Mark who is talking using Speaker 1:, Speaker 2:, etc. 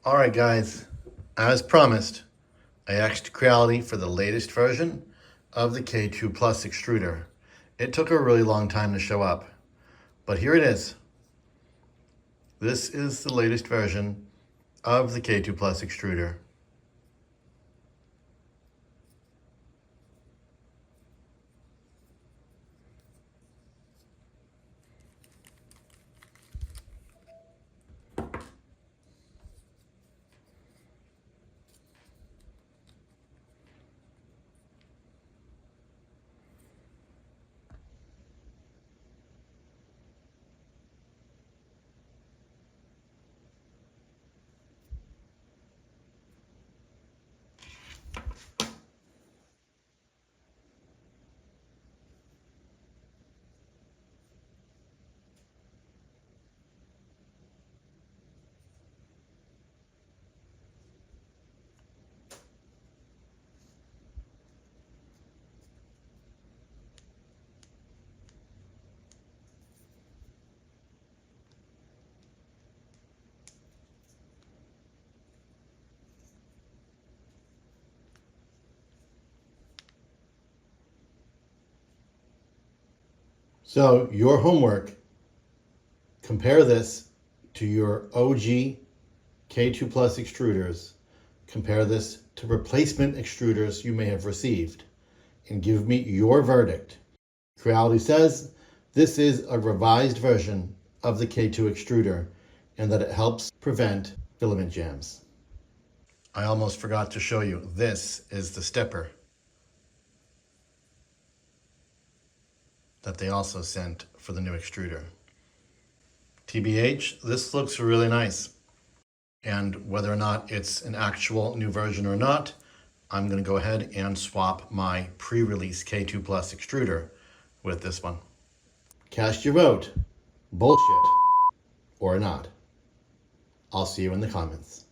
Speaker 1: All right, guys, as promised, I asked Creality for the latest version of the K2 PLUS Extruder. It took a really long time to show up, but here it is. This is the latest version of the K2 PLUS Extruder. So your homework, compare this to your OG K2 Plus extruders, compare this to replacement extruders you may have received, and give me your verdict. Creality says this is a revised version of the K2 extruder and that it helps prevent filament jams. I almost forgot to show you, this is the stepper that they also sent for the new extruder. TBH, this looks really nice. And whether or not it's an actual new version or not, I'm going to go ahead and swap my pre-release K2 Plus extruder with this one. Cast your vote. Bullshit or not. I'll see you in the comments.